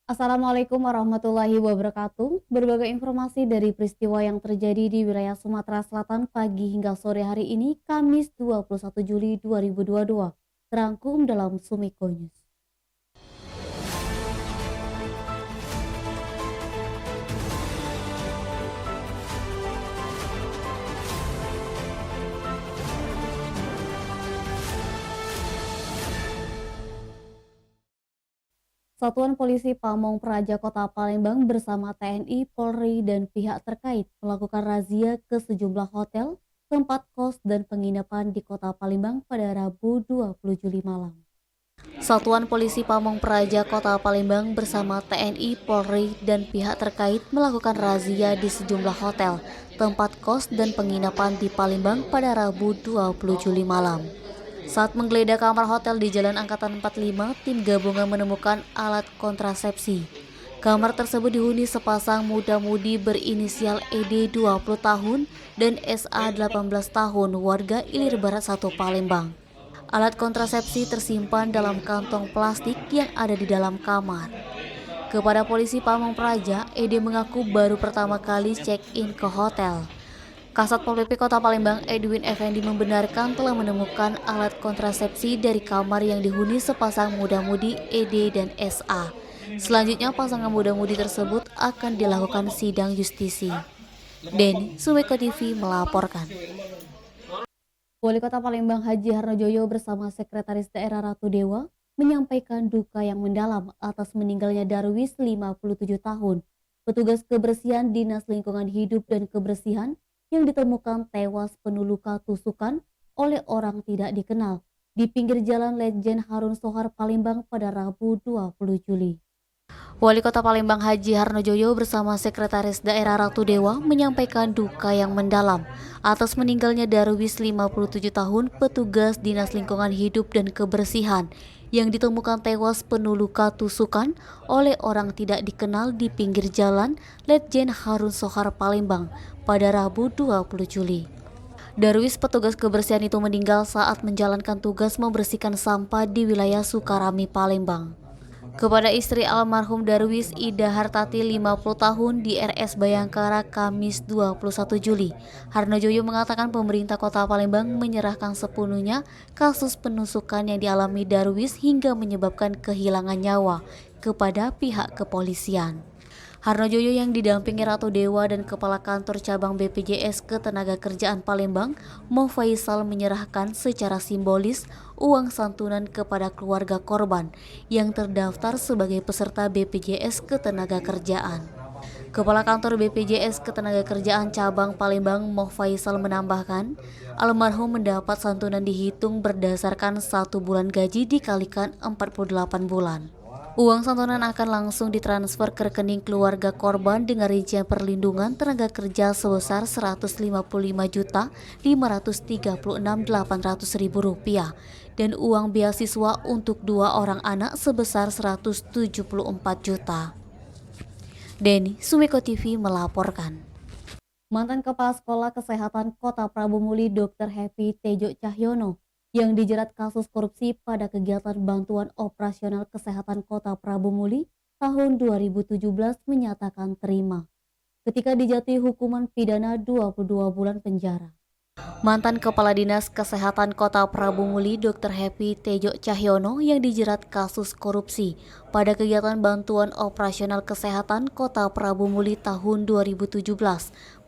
Assalamualaikum warahmatullahi wabarakatuh. Berbagai informasi dari peristiwa yang terjadi di wilayah Sumatera Selatan pagi hingga sore hari ini, Kamis 21 Juli 2022, terangkum dalam Sumiko News. Satuan Polisi Pamong Praja Kota Palembang bersama TNI, Polri, dan pihak terkait melakukan razia ke sejumlah hotel, tempat kos, dan penginapan di Kota Palembang pada Rabu 20 Juli malam. Satuan Polisi Pamong Praja Kota Palembang bersama TNI, Polri, dan pihak terkait melakukan razia di sejumlah hotel, tempat kos, dan penginapan di Palembang pada Rabu 20 Juli malam. Saat menggeledah kamar hotel di Jalan Angkatan 45, tim gabungan menemukan alat kontrasepsi. Kamar tersebut dihuni sepasang muda-mudi berinisial ED 20 tahun dan SA 18 tahun warga Ilir Barat 1 Palembang. Alat kontrasepsi tersimpan dalam kantong plastik yang ada di dalam kamar. Kepada polisi Pamong Praja, ED mengaku baru pertama kali check-in ke hotel. Kasat Pol PP Kota Palembang Edwin Effendi membenarkan telah menemukan alat kontrasepsi dari kamar yang dihuni sepasang muda-mudi ED dan SA. Selanjutnya pasangan muda-mudi tersebut akan dilakukan sidang justisi. Denny, Sumeko TV melaporkan. Wali Kota Palembang Haji Harnojoyo bersama Sekretaris Daerah Ratu Dewa menyampaikan duka yang mendalam atas meninggalnya Darwis 57 tahun, petugas kebersihan Dinas Lingkungan Hidup dan Kebersihan yang ditemukan tewas penuh luka tusukan oleh orang tidak dikenal di pinggir jalan Letjen Harun Sohar Palembang pada Rabu 20 Juli. Wali Kota Palembang Haji Harnojoyo bersama Sekretaris Daerah Ratu Dewa menyampaikan duka yang mendalam atas meninggalnya Darwis 57 tahun petugas Dinas Lingkungan Hidup dan Kebersihan yang ditemukan tewas penuh luka tusukan oleh orang tidak dikenal di pinggir jalan Letjen Harun Sohar Palembang pada Rabu 20 Juli. Darwis petugas kebersihan itu meninggal saat menjalankan tugas membersihkan sampah di wilayah Sukarami, Palembang. Kepada istri almarhum Darwis, Ida Hartati 50 tahun di RS Bayangkara Kamis 21 Juli, Harnojoyo mengatakan pemerintah Kota Palembang menyerahkan sepenuhnya kasus penusukan yang dialami Darwis hingga menyebabkan kehilangan nyawa kepada pihak kepolisian. Harnojoyo yang didampingi Ratu Dewa dan Kepala Kantor Cabang BPJS Ketenagakerjaan Palembang, Mo Faisal menyerahkan secara simbolis uang santunan kepada keluarga korban yang terdaftar sebagai peserta BPJS Ketenagakerjaan. Kepala Kantor BPJS Ketenagakerjaan Cabang Palembang, Mo Faisal menambahkan, almarhum mendapat santunan dihitung berdasarkan 1 bulan gaji dikalikan 48 bulan. Uang santunan akan langsung ditransfer ke rekening keluarga korban dengan rincian perlindungan tenaga kerja sebesar Rp155.836.800 dan uang beasiswa untuk 2 orang anak sebesar 174 juta. Denny, Sumeko TV melaporkan. Mantan Kepala Sekolah Kesehatan Kota Prabu Muli Dr. Happy Tejo Cahyono yang dijerat kasus korupsi pada kegiatan bantuan operasional kesehatan Kota Prabu Muli tahun 2017 menyatakan terima ketika dijatuhi hukuman pidana 22 bulan penjara. Mantan Kepala Dinas Kesehatan Kota Prabu Muli Dr. Happy Tejo Cahyono yang dijerat kasus korupsi pada kegiatan bantuan operasional kesehatan Kota Prabu Muli tahun 2017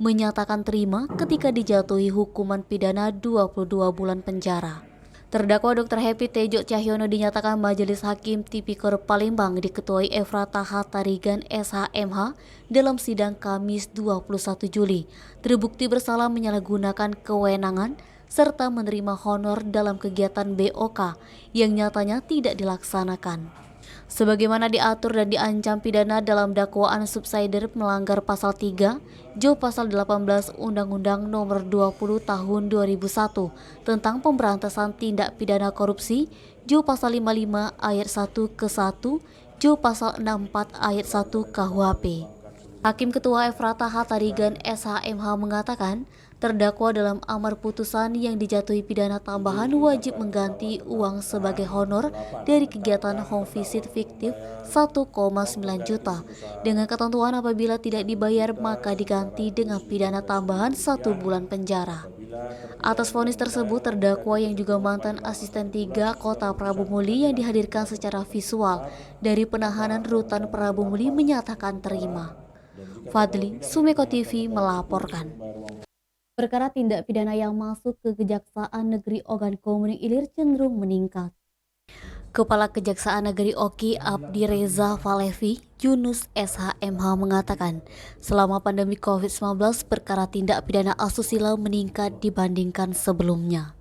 menyatakan terima ketika dijatuhi hukuman pidana 22 bulan penjara. Terdakwa Dr. Happy Tejo Cahyono dinyatakan Majelis Hakim Tipikor Palembang diketuai Efrata Hatarigan SHMH dalam sidang Kamis 21 Juli terbukti bersalah menyalahgunakan kewenangan serta menerima honor dalam kegiatan BOK yang nyatanya tidak dilaksanakan. Sebagaimana diatur dan diancam pidana dalam dakwaan subsider melanggar pasal 3, Jo pasal 18 Undang-Undang Nomor 20 Tahun 2001 tentang pemberantasan tindak pidana korupsi, Jo pasal 55 ayat 1 ke 1, Jo pasal 64 ayat 1 KUHP. Hakim Ketua Efrata Hatarigan SHMH mengatakan, terdakwa dalam amar putusan yang dijatuhi pidana tambahan wajib mengganti uang sebagai honor dari kegiatan home visit fiktif 1,9 juta. Dengan ketentuan apabila tidak dibayar maka diganti dengan pidana tambahan 1 bulan penjara. Atas vonis tersebut, terdakwa yang juga mantan asisten 3 Kota Prabu Muli yang dihadirkan secara visual dari penahanan Rutan Prabu Muli menyatakan terima. Fadli, Sumeko TV melaporkan. Perkara tindak pidana yang masuk ke Kejaksaan Negeri Ogan Komering Ilir cenderung meningkat. Kepala Kejaksaan Negeri Oki Abdi Reza Falevi, Yunus SHMH mengatakan, selama pandemi COVID-19 perkara tindak pidana asusila meningkat dibandingkan sebelumnya.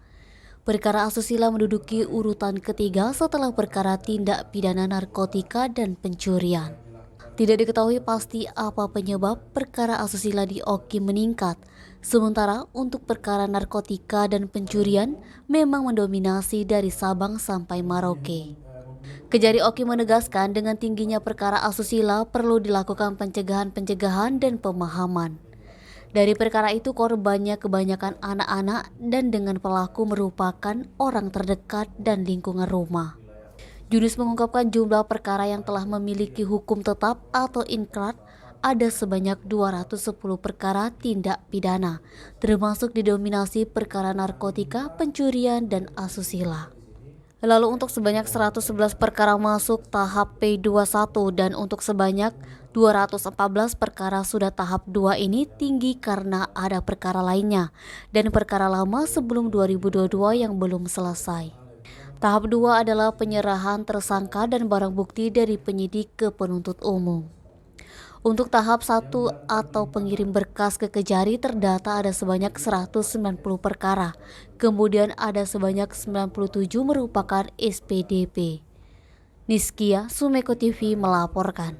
Perkara asusila menduduki urutan ketiga setelah perkara tindak pidana narkotika dan pencurian. Tidak diketahui pasti apa penyebab perkara asusila di Oki meningkat, sementara untuk perkara narkotika dan pencurian memang mendominasi dari Sabang sampai Merauke. Kejari Oki menegaskan dengan tingginya perkara asusila perlu dilakukan pencegahan dan pemahaman. Dari perkara itu korbannya kebanyakan anak-anak dan dengan pelaku merupakan orang terdekat dan lingkungan rumah. Yunus mengungkapkan jumlah perkara yang telah memiliki hukum tetap atau inkrar ada sebanyak 210 perkara tindak pidana, termasuk didominasi perkara narkotika, pencurian, dan asusila. Lalu untuk sebanyak 111 perkara masuk tahap P21 dan untuk sebanyak 214 perkara sudah tahap 2 ini tinggi karena ada perkara lainnya dan perkara lama sebelum 2022 yang belum selesai. Tahap 2 adalah penyerahan tersangka dan barang bukti dari penyidik ke penuntut umum. Untuk tahap 1 atau pengirim berkas ke Kejari terdata ada sebanyak 190 perkara, kemudian ada sebanyak 97 merupakan SPDP. Niskia, Sumeko TV melaporkan.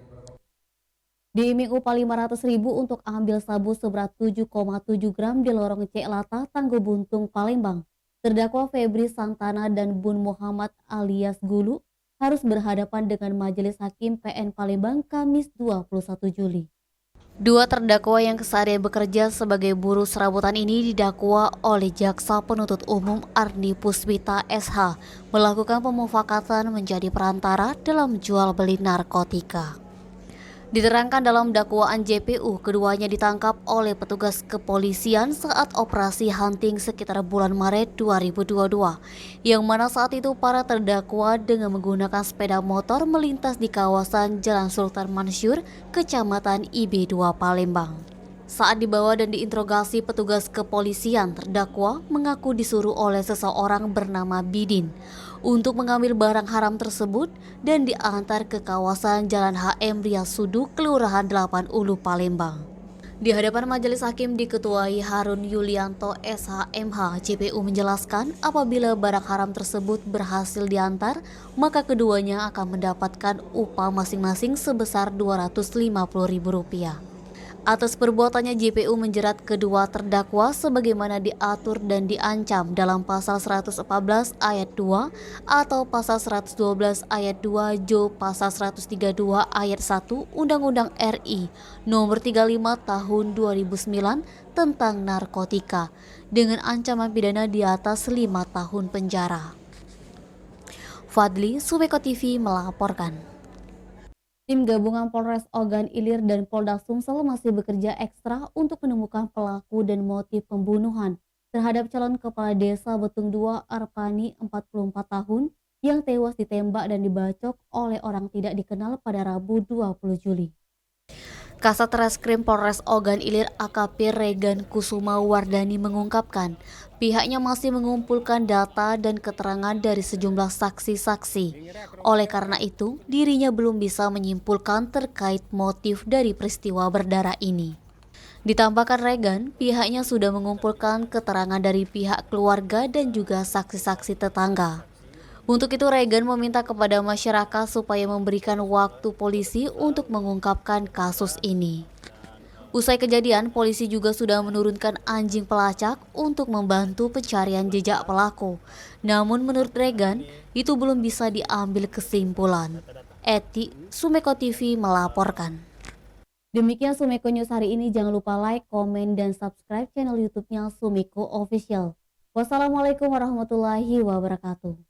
Diiming upah 500.000 untuk ambil sabu seberat 7,7 gram di lorong C Lata, Tanggo Buntung, Palembang. Terdakwa Febri Santana dan Bun Muhammad alias Gulu harus berhadapan dengan Majelis Hakim PN Palembang Kamis 21 Juli. Dua terdakwa yang keseharian bekerja sebagai buruh serabutan ini didakwa oleh Jaksa Penuntut Umum Ardi Puspita SH melakukan pemufakatan menjadi perantara dalam jual beli narkotika. Diterangkan dalam dakwaan JPU, keduanya ditangkap oleh petugas kepolisian saat operasi hunting sekitar bulan Maret 2022, yang mana saat itu para terdakwa dengan menggunakan sepeda motor melintas di kawasan Jalan Sultan Mansur, Kecamatan IB2 Palembang. Saat dibawa dan diinterogasi petugas kepolisian, terdakwa mengaku disuruh oleh seseorang bernama Bidin untuk mengambil barang haram tersebut dan diantar ke kawasan Jalan HM Riasudu, Kelurahan 8 Ulu, Palembang. Di hadapan majelis hakim diketuai Harun Yulianto SHMH, JPU menjelaskan apabila barang haram tersebut berhasil diantar, maka keduanya akan mendapatkan upah masing-masing sebesar Rp250.000. Atas perbuatannya, JPU menjerat kedua terdakwa sebagaimana diatur dan diancam dalam pasal 114 ayat 2 atau pasal 112 ayat 2 Jo pasal 132 ayat 1 Undang-Undang RI nomor 35 tahun 2009 tentang narkotika dengan ancaman pidana di atas 5 tahun penjara. Fadli, Sumeko TV melaporkan. Tim gabungan Polres Ogan Ilir dan Polda Sumsel masih bekerja ekstra untuk menemukan pelaku dan motif pembunuhan terhadap calon kepala desa Betung 2 Arpani 44 tahun yang tewas ditembak dan dibacok oleh orang tidak dikenal pada Rabu 20 Juli. Kasat Reskrim Polres Ogan Ilir AKP Regan Kusuma Wardani mengungkapkan pihaknya masih mengumpulkan data dan keterangan dari sejumlah saksi-saksi. Oleh karena itu, dirinya belum bisa menyimpulkan terkait motif dari peristiwa berdarah ini. Ditambahkan Regan, pihaknya sudah mengumpulkan keterangan dari pihak keluarga dan juga saksi-saksi tetangga. Untuk itu Regan meminta kepada masyarakat supaya memberikan waktu polisi untuk mengungkapkan kasus ini. Usai kejadian, polisi juga sudah menurunkan anjing pelacak untuk membantu pencarian jejak pelaku. Namun menurut Regan, itu belum bisa diambil kesimpulan. Eti, Sumeko TV melaporkan. Demikian Sumeko News hari ini. Jangan lupa like, komen, dan subscribe channel YouTube-nya Sumeko Official. Wassalamualaikum warahmatullahi wabarakatuh.